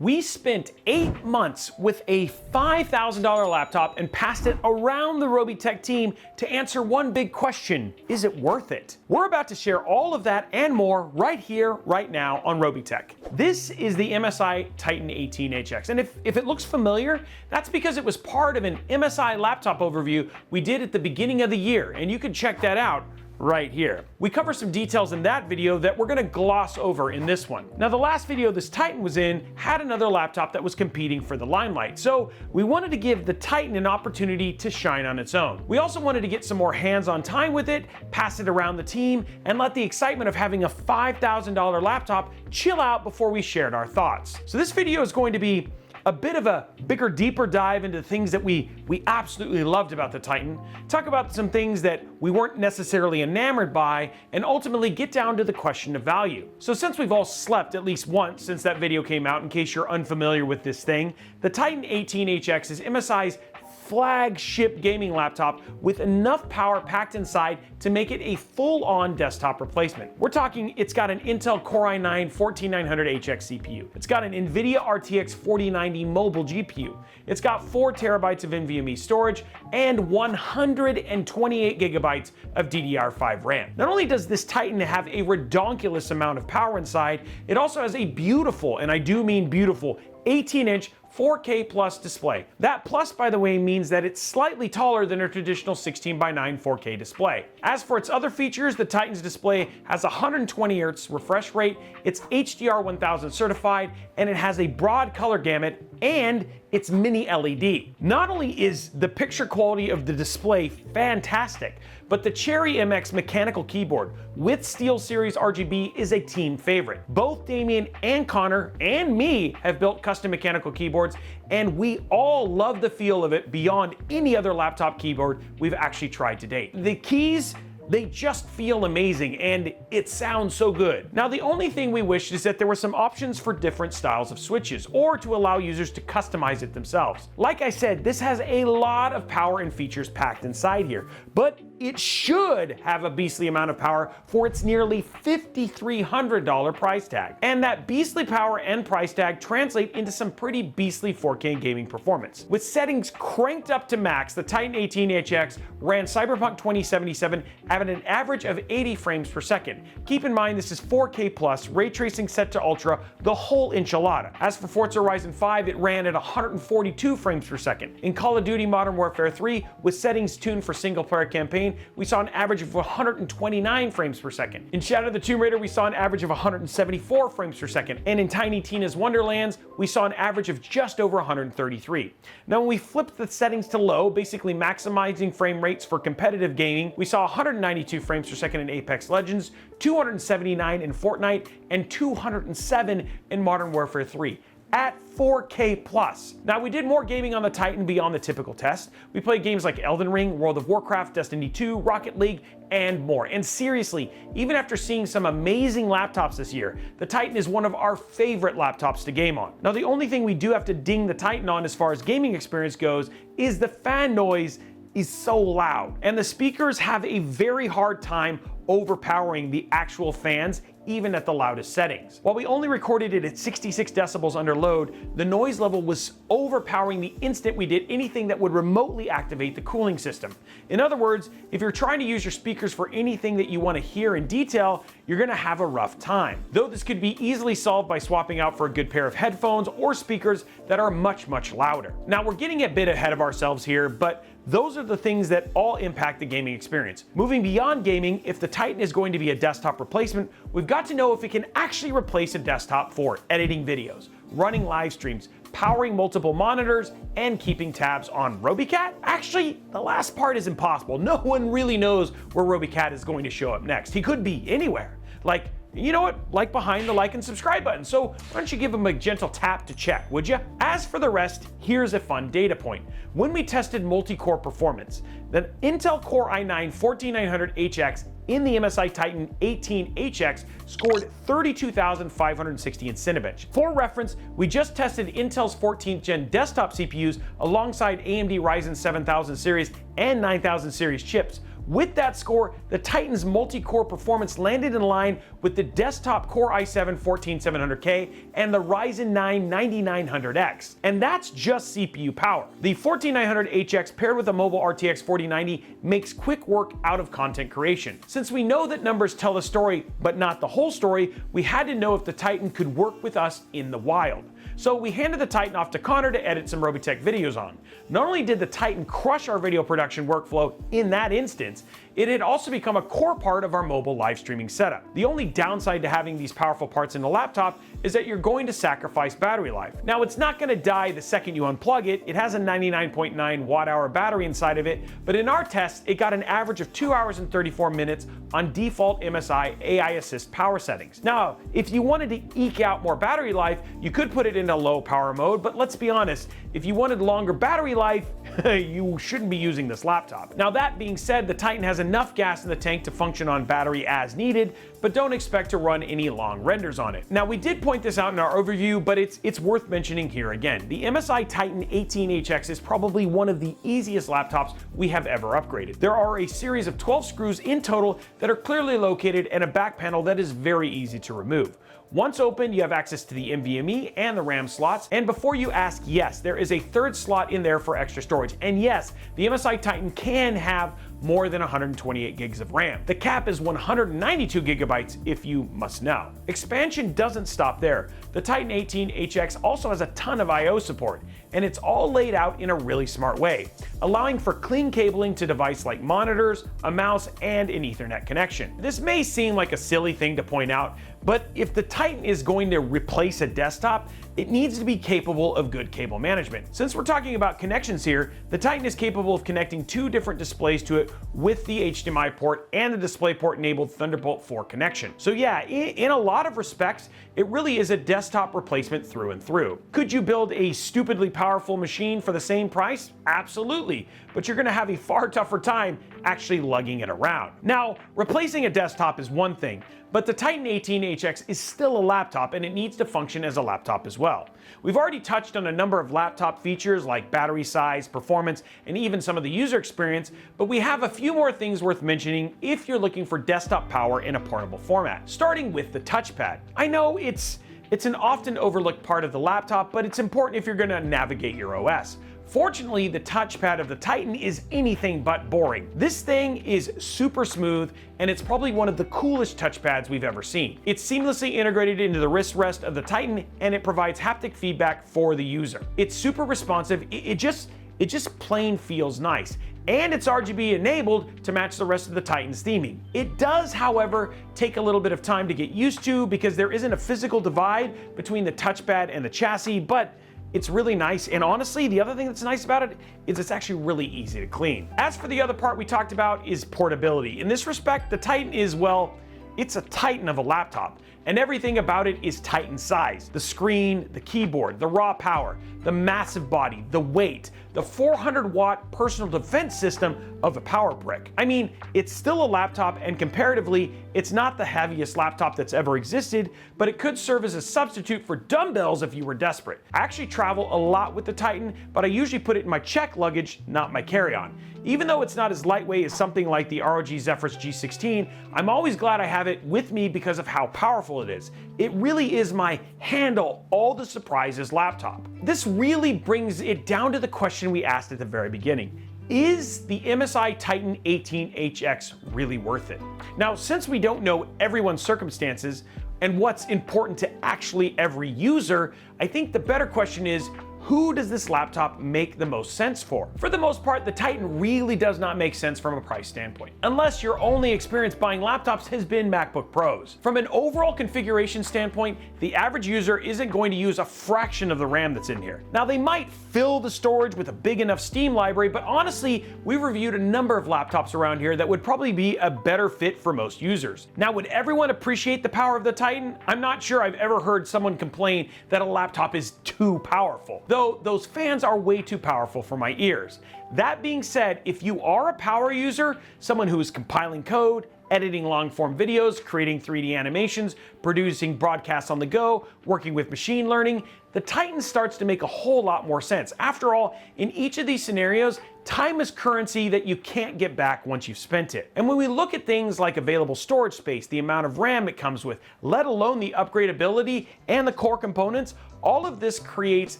We spent 8 months with a $5,000 laptop and passed it around the Robeytech team to answer one big question: is it worth it? We're about to share all of that and more right here, right now on Robeytech. This is the MSI Titan 18HX, and if it looks familiar, that's because it was part of an MSI laptop overview we did at the beginning of the year, and you can check that out right here. We cover some details in that video that we're gonna gloss over in this one. Now, the last video this Titan was in had another laptop that was competing for the limelight, so we wanted to give the Titan an opportunity to shine on its own. We also wanted to get some more hands-on time with it, pass it around the team, and let the excitement of having a $5,000 laptop chill out before we shared our thoughts. So this video is going to be a bit of a bigger, deeper dive into things that we absolutely loved about the Titan, talk about some things that we weren't necessarily enamored by, and ultimately get down to the question of value. So since we've all slept at least once since that video came out, in case you're unfamiliar with this thing, the Titan 18HX is MSI's flagship gaming laptop with enough power packed inside to make it a full-on desktop replacement. We're talking it's got an Intel Core i9-14900HX CPU. It's got an NVIDIA RTX 4090 mobile GPU. It's got 4 terabytes of NVMe storage and 128 gigabytes of DDR5 RAM. Not only does this Titan have a redonkulous amount of power inside, it also has a beautiful, and I do mean beautiful, 18-inch 4K plus display. That plus, by the way, means that it's slightly taller than a traditional 16:9 4K display. As for its other features, the Titan's display has 120 Hz refresh rate, it's HDR 1000 certified, and it has a broad color gamut, and it's mini LED. Not only is the picture quality of the display fantastic, but the Cherry MX mechanical keyboard with SteelSeries RGB is a team favorite. Both Damien and Connor and me have built custom mechanical keyboards, and we all love the feel of it beyond any other laptop keyboard we've actually tried to date. The keys, they just feel amazing, and it sounds so good. Now, the only thing we wished is that there were some options for different styles of switches, or to allow users to customize it themselves. Like I said, this has a lot of power and features packed inside here, but it should have a beastly amount of power for its nearly $5,300 price tag. And that beastly power and price tag translate into some pretty beastly 4K gaming performance. With settings cranked up to max, the Titan 18HX ran Cyberpunk 2077 at an average of 80 frames per second. Keep in mind, this is 4K plus, ray tracing set to ultra, the whole enchilada. As for Forza Horizon 5, it ran at 142 frames per second. In Call of Duty Modern Warfare 3, with settings tuned for single player campaign, we saw an average of 129 frames per second. In Shadow of the Tomb Raider, we saw an average of 174 frames per second. And in Tiny Tina's Wonderlands, we saw an average of just over 133. Now, when we flipped the settings to low, basically maximizing frame rates for competitive gaming, we saw 192 frames per second in Apex Legends, 279 in Fortnite, and 207 in Modern Warfare 3. At 4K plus. Now, we did more gaming on the Titan beyond the typical test. We played games like Elden Ring, World of Warcraft, Destiny 2, Rocket League, and more. And seriously, even after seeing some amazing laptops this year, the Titan is one of our favorite laptops to game on. Now, the only thing we do have to ding the Titan on as far as gaming experience goes is the fan noise is so loud, and the speakers have a very hard time overpowering the actual fans, even at the loudest settings. While we only recorded it at 66 decibels under load, the noise level was overpowering the instant we did anything that would remotely activate the cooling system. In other words, if you're trying to use your speakers for anything that you want to hear in detail, you're gonna have a rough time. Though this could be easily solved by swapping out for a good pair of headphones or speakers that are much, much louder. Now, we're getting a bit ahead of ourselves here, but those are the things that all impact the gaming experience. Moving beyond gaming, if the Titan is going to be a desktop replacement, we've got to know if it can actually replace a desktop for editing videos, running live streams, powering multiple monitors, and keeping tabs on Robeycat. Actually, the last part is impossible. No one really knows where Robeycat is going to show up next. He could be anywhere. Like, you know what? Like behind the like and subscribe button. So why don't you give him a gentle tap to check, would you? As for the rest, here's a fun data point. When we tested multi-core performance, the Intel Core i9-14900HX in the MSI Titan 18HX scored 32,560 in Cinebench. For reference, we just tested Intel's 14th gen desktop CPUs alongside AMD Ryzen 7000 series and 9000 series chips, With that score, the Titan's multi-core performance landed in line with the desktop Core i7-14700K and the Ryzen 9 9900X. And that's just CPU power. The 14900HX paired with a mobile RTX 4090 makes quick work out of content creation. Since we know that numbers tell the story, but not the whole story, we had to know if the Titan could work with us in the wild. So we handed the Titan off to Connor to edit some Robeytech videos on. Not only did the Titan crush our video production workflow in that instance, it had also become a core part of our mobile live streaming setup. The only downside to having these powerful parts in a laptop is that you're going to sacrifice battery life. Now, it's not going to die the second you unplug it. It has a 99.9 watt-hour battery inside of it, but in our tests, it got an average of 2 hours and 34 minutes on default MSI AI Assist power settings. Now, if you wanted to eke out more battery life, you could put it into low power mode, but let's be honest, if you wanted longer battery life, you shouldn't be using this laptop. Now, that being said, the Titan has enough gas in the tank to function on battery as needed, but don't expect to run any long renders on it. Now, we did point this out in our overview, but it's worth mentioning here again. The MSI Titan 18HX is probably one of the easiest laptops we have ever upgraded. There are a series of 12 screws in total that are clearly located and a back panel that is very easy to remove. Once open, you have access to the NVMe and the RAM slots. And before you ask, yes, there is a third slot in there for extra storage. And yes, the MSI Titan can have more than 128 gigs of RAM. The cap is 192 gigabytes if you must know. Expansion doesn't stop there. The Titan 18HX also has a ton of I/O support, and it's all laid out in a really smart way, allowing for clean cabling to devices like monitors, a mouse, and an Ethernet connection. This may seem like a silly thing to point out, but if the Titan is going to replace a desktop, it needs to be capable of good cable management. Since we're talking about connections here, the Titan is capable of connecting 2 different displays to it with the HDMI port and the DisplayPort enabled Thunderbolt 4 connection. So yeah, in a lot of respects, it really is a desktop replacement through and through. Could you build a stupidly powerful machine for the same price? Absolutely, but you're gonna have a far tougher time actually lugging it around. Now, replacing a desktop is one thing, but the Titan 18HX is still a laptop and it needs to function as a laptop as well. We've already touched on a number of laptop features like battery size, performance, and even some of the user experience, but we have a few more things worth mentioning if you're looking for desktop power in a portable format, starting with the touchpad. I know it's an often overlooked part of the laptop, but it's important if you're going to navigate your OS. Fortunately, the touchpad of the Titan is anything but boring. This thing is super smooth, and it's probably one of the coolest touchpads we've ever seen. It's seamlessly integrated into the wrist rest of the Titan, and it provides haptic feedback for the user. It's super responsive. It just plain feels nice. And it's RGB enabled to match the rest of the Titan's theming. It does, however, take a little bit of time to get used to because there isn't a physical divide between the touchpad and the chassis, but it's really nice, and honestly, the other thing that's nice about it is it's actually really easy to clean. As for the other part we talked about is portability. In this respect, the Titan is, well, it's a Titan of a laptop, and everything about it is Titan size. The screen, the keyboard, the raw power, the massive body, the weight, the 400-watt personal defense system of a power brick. I mean, it's still a laptop, and comparatively, it's not the heaviest laptop that's ever existed, but it could serve as a substitute for dumbbells if you were desperate. I actually travel a lot with the Titan, but I usually put it in my check luggage, not my carry-on. Even though it's not as lightweight as something like the ROG Zephyrus G16, I'm always glad I have it with me because of how powerful it is. It really is my handle all the surprises laptop. This really brings it down to the question we asked at the very beginning. Is the MSI Titan 18HX really worth it? Now, since we don't know everyone's circumstances and what's important to actually every user, I think the better question is, who does this laptop make the most sense for? For the most part, the Titan really does not make sense from a price standpoint, unless your only experience buying laptops has been MacBook Pros. From an overall configuration standpoint, the average user isn't going to use a fraction of the RAM that's in here. Now, they might fill the storage with a big enough Steam library, but honestly, we've reviewed a number of laptops around here that would probably be a better fit for most users. Now, would everyone appreciate the power of the Titan? I'm not sure I've ever heard someone complain that a laptop is too powerful, though those fans are way too powerful for my ears. That being said, if you are a power user, someone who is compiling code, editing long-form videos, creating 3D animations, producing broadcasts on the go, working with machine learning, the Titan starts to make a whole lot more sense. After all, in each of these scenarios, time is currency that you can't get back once you've spent it. And when we look at things like available storage space, the amount of RAM it comes with, let alone the upgradability and the core components, all of this creates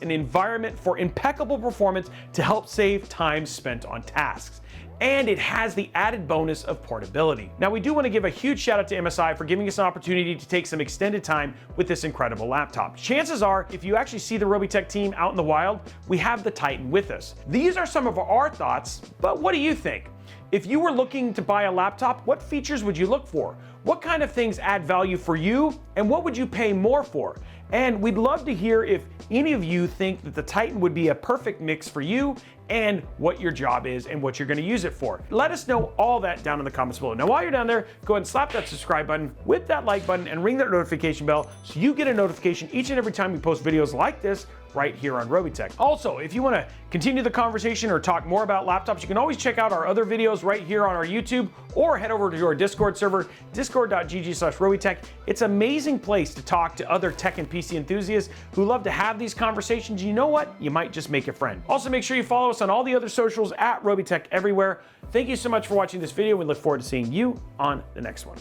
an environment for impeccable performance to help save time spent on tasks. And it has the added bonus of portability. Now, we do want to give a huge shout out to MSI for giving us an opportunity to take some extended time with this incredible laptop. Chances are, if you actually see the Robeytech team out in the wild, we have the Titan with us. These are some of our thoughts, but what do you think? If you were looking to buy a laptop, what features would you look for? What kind of things add value for you, and what would you pay more for? And we'd love to hear if any of you think that the Titan would be a perfect mix for you and what your job is and what you're going to use it for. Let us know all that down in the comments below. Now, while you're down there, go ahead and slap that subscribe button with that like button and ring that notification bell so you get a notification each and every time we post videos like this right here on Robeytech. Also, if you want to continue the conversation or talk more about laptops, you can always check out our other videos right here on our YouTube or head over to our Discord server, discord.gg/Robeytech. It's an amazing place to talk to other tech and PC enthusiasts who love to have these conversations. You know what? You might just make a friend. Also, make sure you follow us on all the other socials at Robeytech everywhere. Thank you so much for watching this video. We look forward to seeing you on the next one.